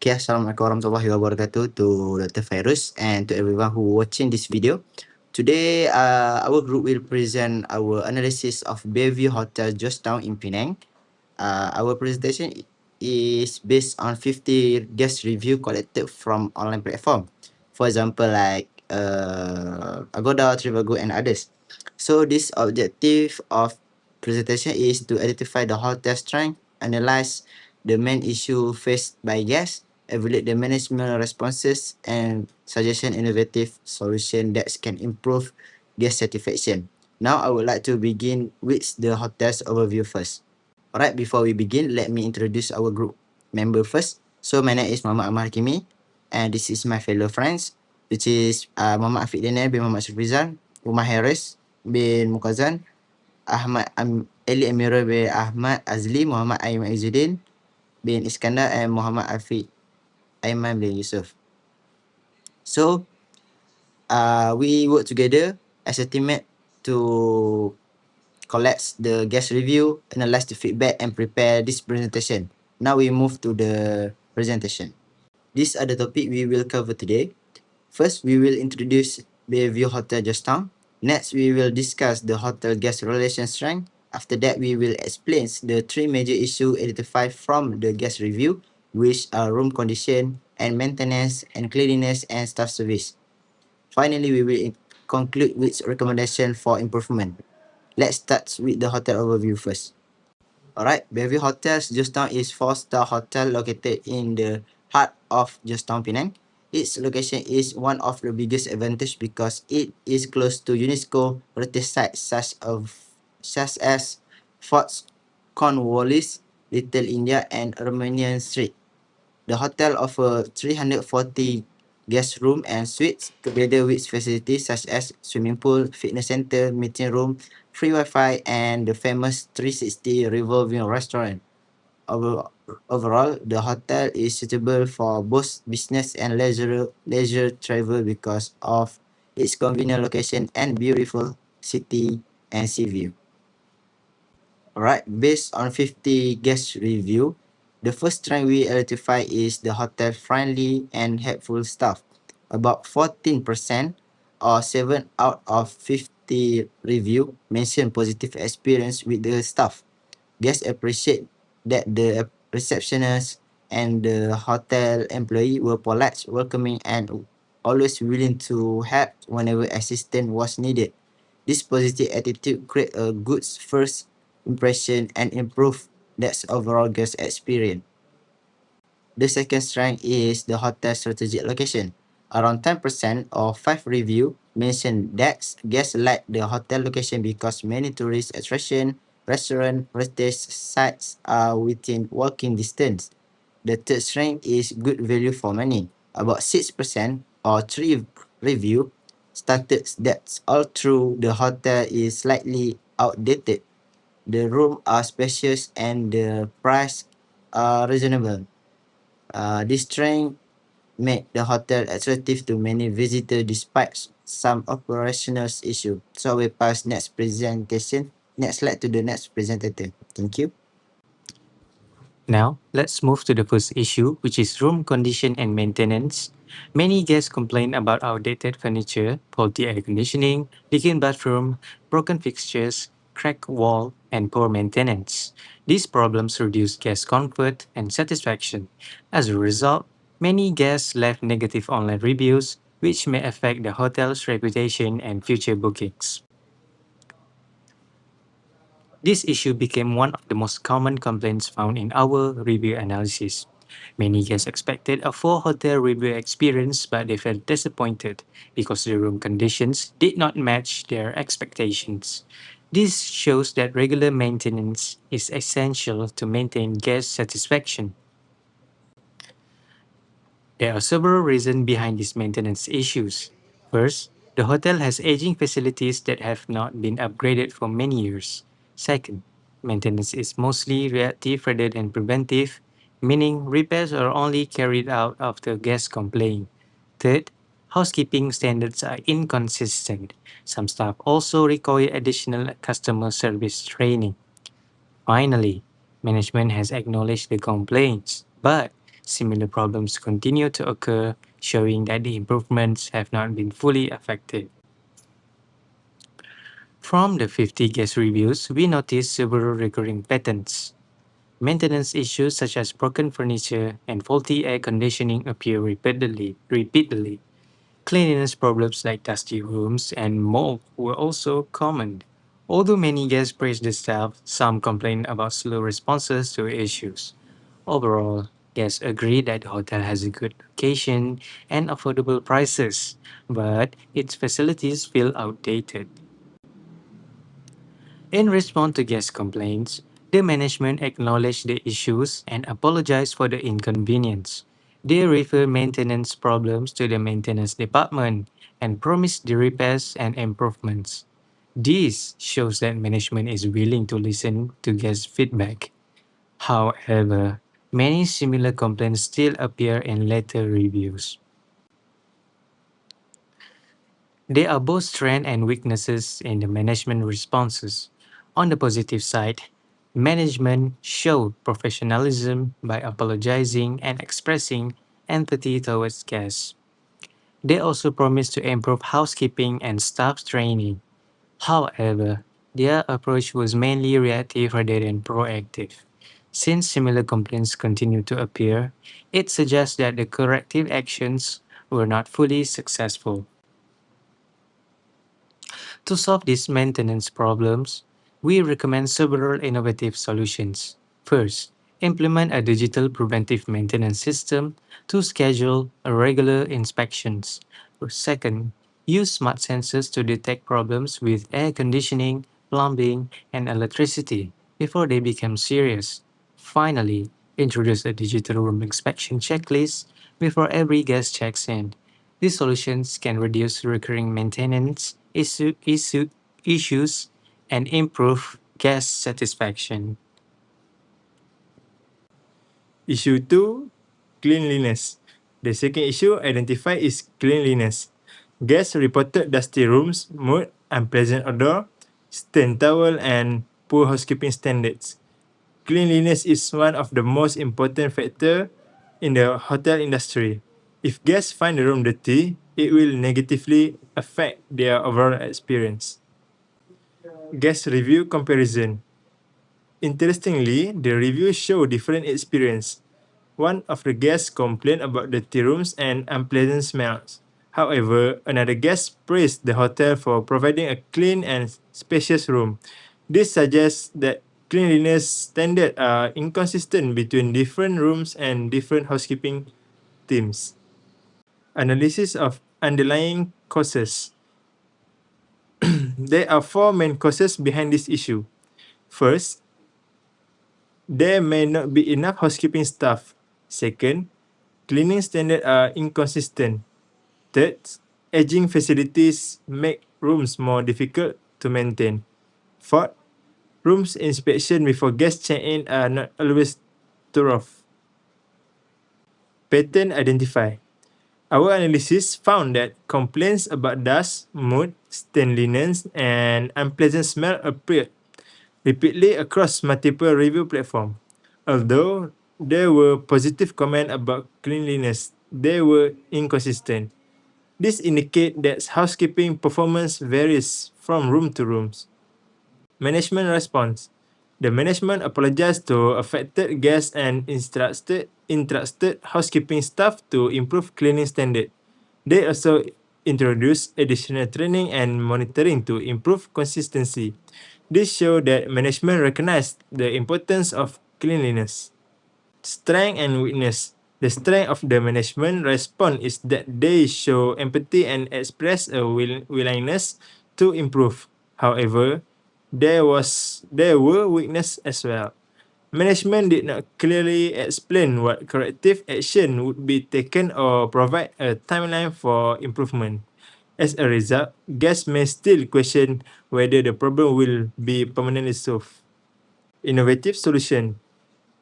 Okay, Assalamualaikum warahmatullahi wabarakatuh to Dr. Fairuz and to everyone who watching this video. Today, our group will present our analysis of Bayview Hotel Georgetown in Penang. Our presentation is based on 50 guest review collected from online platform. For example, like Agoda, Trivago, and others. So this objective of presentation is to identify the hotel strength, analyze the main issue faced by guests, evaluate the management responses, and suggestion innovative solution that can improve guest satisfaction. Now, I would like to begin with the hotel's overview first. Alright, before we begin, let me introduce our group member first. So, my name is Muhammad Amar Hakimi, and this is my fellow friends, which is Muhammad Afiq Daniel bin Muhammad Syufrizan, Umar Harris bin Mukazan, Eli Amirul bin Ahmad Azli, Muhammad Aiman Izzuddin bin Iskandar, and Muhammad Afiq Aiman bin Yusuf. So, we work together as a teammate to collect the guest review, analyze the feedback, and prepare this presentation. Now we move to the presentation. These are the topic we will cover today. First, we will introduce Bayview Hotel Georgetown. Next, we will discuss the hotel guest relation strength. After that, we will explain the three major issues identified from the guest review, which are room condition and maintenance and cleanliness and staff service. Finally, we will conclude with recommendation for improvement. Let's start with the hotel overview first. Alright, Bayview Hotels Georgetown is 4-star hotel located in the heart of Georgetown, Penang. Its location is one of the biggest advantage because it is close to UNESCO heritage sites such as Fort Cornwallis, Little India, and Armenian Street. The hotel offers 340 guest room and suites together with facilities such as swimming pool, fitness center, meeting room, free Wi-Fi, and the famous 360 revolving restaurant. Overall, the hotel is suitable for both business and leisure travel because of its convenient location and beautiful city and sea view. Alright, based on 50 guest review, the first trend we identify is the hotel friendly and helpful staff. About 14% or 7 out of 50 review mention positive experience with the staff. Guests appreciate that the receptionist and the hotel employee were polite, welcoming, and always willing to help whenever assistance was needed. This positive attitude creates a good first impression and improve that's overall guest experience. The second strength is the hotel's strategic location. Around 10% of 5 review mention that guests like the hotel location because many tourist attraction, restaurant, heritage sites are within walking distance. The third strength is good value for money. About 6% or 3 review stated that although the hotel is slightly outdated, the rooms are spacious and the price are reasonable. This trend make the hotel attractive to many visitors despite some operational issues. So we pass next presentation. Next slide to the next presenter. Thank you. Now, let's move to the first issue, which is room condition and maintenance. Many guests complain about outdated furniture, faulty air conditioning, leaking bathroom, broken fixtures, cracked wall, and poor maintenance. These problems reduce guest comfort and satisfaction. As a result, many guests left negative online reviews, which may affect the hotel's reputation and future bookings. This issue became one of the most common complaints found in our review analysis. Many guests expected a full hotel review experience, but they felt disappointed because the room conditions did not match their expectations. This shows that regular maintenance is essential to maintain guest satisfaction. There are several reasons behind these maintenance issues. First, the hotel has aging facilities that have not been upgraded for many years. Second, maintenance is mostly reactive rather than preventive, meaning repairs are only carried out after guests complain. Third, housekeeping standards are inconsistent. Some staff also require additional customer service training. Finally, management has acknowledged the complaints, but similar problems continue to occur, showing that the improvements have not been fully effective. From the 50 guest reviews, we noticed several recurring patterns. Maintenance issues such as broken furniture and faulty air conditioning appear repeatedly. Cleanliness problems like dusty rooms and mold were also common. Although many guests praised the staff, some complained about slow responses to issues. Overall, guests agree that the hotel has a good location and affordable prices, but its facilities feel outdated. In response to guest complaints, the management acknowledged the issues and apologized for the inconvenience. They referred maintenance problems to the maintenance department and promised the repairs and improvements. This shows that management is willing to listen to guest feedback. However, many similar complaints still appear in later reviews. There are both strengths and weaknesses in the management responses. On the positive side, management showed professionalism by apologizing and expressing empathy towards guests. They also promised to improve housekeeping and staff training. However, their approach was mainly reactive rather than proactive. Since similar complaints continue to appear, it suggests that the corrective actions were not fully successful. To solve these maintenance problems, we recommend several innovative solutions. First, implement a digital preventive maintenance system to schedule regular inspections. Second, use smart sensors to detect problems with air conditioning, plumbing, and electricity before they become serious. Finally, introduce a digital room inspection checklist before every guest checks in. These solutions can reduce recurring maintenance issues and improve guest satisfaction. Issue 2, cleanliness. The second issue identified is cleanliness. Guests reported dusty rooms, mold, unpleasant odor, stained towel, and poor housekeeping standards. Cleanliness is one of the most important factors in the hotel industry. If guests find the room dirty, it will negatively affect their overall experience. Guest review comparison. Interestingly, the reviews show different experience. One of the guests complained about dirty rooms and unpleasant smells. However, another guest praised the hotel for providing a clean and spacious room. This suggests that cleanliness standards are inconsistent between different rooms and different housekeeping teams. Analysis of underlying causes. There are four main causes behind this issue. First, there may not be enough housekeeping staff. Second, cleaning standards are inconsistent. Third, aging facilities make rooms more difficult to maintain. Fourth, rooms inspection before guests check in are not always thorough. Pattern identify. Our analysis found that complaints about dust, mold, stained linens, and unpleasant smell appeared repeatedly across multiple review platforms. Although there were positive comments about cleanliness, they were inconsistent. This indicates that housekeeping performance varies from room to room. Management response. The management apologized to affected guests and instructed housekeeping staff to improve cleaning standards. They also introduced additional training and monitoring to improve consistency. This showed that management recognized the importance of cleanliness. Strength and weakness. The strength of the management response is that they show empathy and express a willingness to improve. However, there were weaknesses as well. Management did not clearly explain what corrective action would be taken or provide a timeline for improvement. As a result, guests may still question whether the problem will be permanently solved. Innovative solution.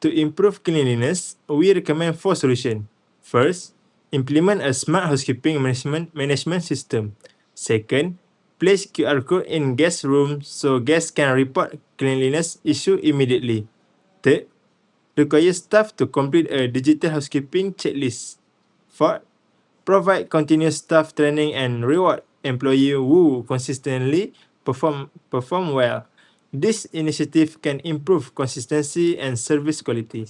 To improve cleanliness, we recommend four solutions. First, implement a smart housekeeping management system. Second, place QR code in guest rooms so guests can report cleanliness issue immediately. Third, require staff to complete a digital housekeeping checklist. 4. Provide continuous staff training and reward employees who consistently perform well. This initiative can improve consistency and service quality.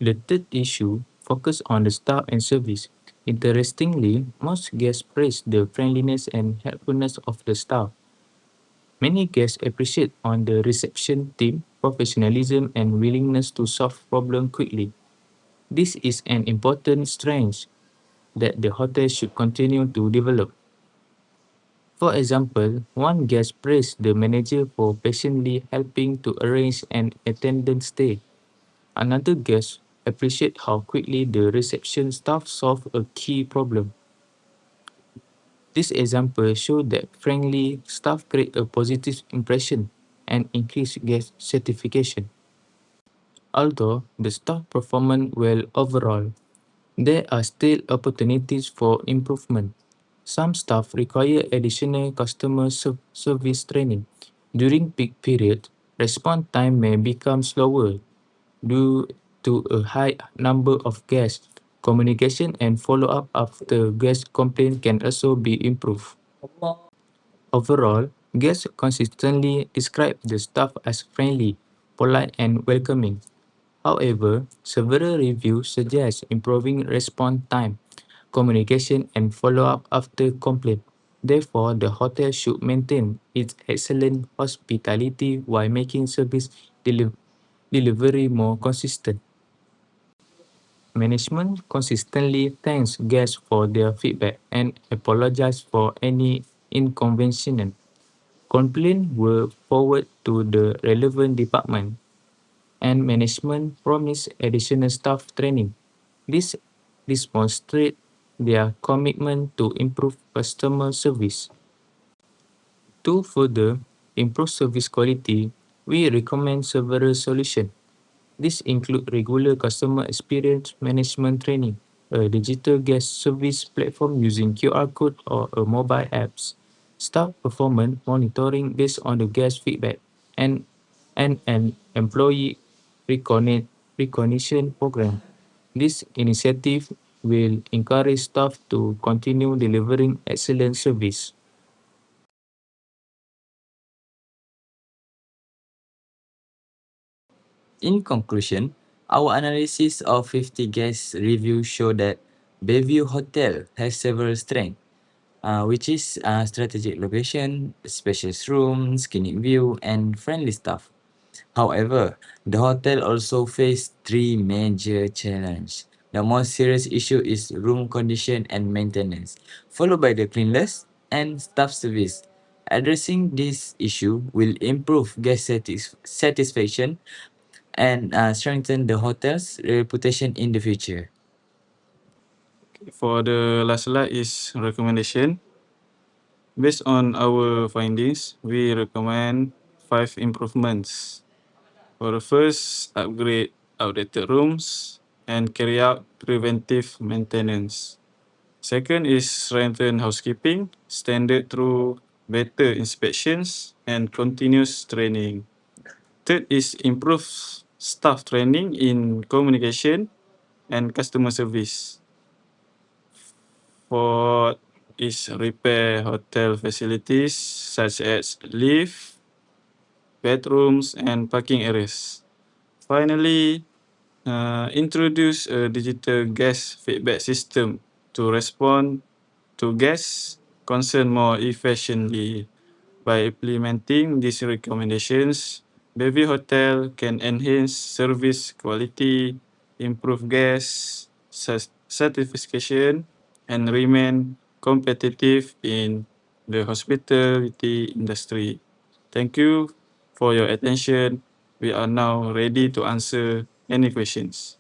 The third issue focuses on the staff and service. Interestingly, most guests praise the friendliness and helpfulness of the staff. Many guests appreciate on the reception team professionalism and willingness to solve problems quickly. This is an important strength that the hotel should continue to develop. For example, one guest praised the manager for patiently helping to arrange an attendant stay. Another guest appreciated how quickly the reception staff solved a key problem. This example showed that friendly staff create a positive impression and increase guest satisfaction. Although the staff performed well overall, there are still opportunities for improvement. Some staff require additional customer service training. During peak period, response time may become slower due to a high number of guests. Communication and follow-up after guest complaint can also be improved. Overall, guests consistently describe the staff as friendly, polite, and welcoming. However, several reviews suggest improving response time, communication, and follow-up after complaint. Therefore, the hotel should maintain its excellent hospitality while making service delivery more consistent. Management consistently thanks guests for their feedback and apologizes for any inconvenience. Complaints were forwarded to the relevant department, and management promised additional staff training. This demonstrates their commitment to improve customer service. To further improve service quality, we recommend several solutions. These include regular customer experience management training, a digital guest service platform using QR code or a mobile apps, staff performance monitoring based on the guest feedback, and an employee recognition program. This initiative will encourage staff to continue delivering excellent service. In conclusion, our analysis of 50 guest reviews show that Bayview Hotel has several strengths, which is strategic location, spacious rooms, scenic view, and friendly staff. However, the hotel also faced three major challenges. The most serious issue is room condition and maintenance, followed by the cleanliness and staff service. Addressing this issue will improve guest satisfaction and strengthen the hotel's reputation in the future. For the last slide is recommendation. Based on our findings, we recommend 5 improvements. For the first, upgrade outdated rooms and carry out preventive maintenance. Second is strengthen housekeeping standard through better inspections and continuous training. Third is improve staff training in communication and customer service. Fourth is repair hotel facilities such as lift, bedrooms, and parking areas. Finally, introduce a digital guest feedback system to respond to guests' concern more efficiently. By implementing these recommendations, Bayview Hotel can enhance service quality, improve guest satisfaction, and remain competitive in the hospitality industry. Thank you for your attention. We are now ready to answer any questions.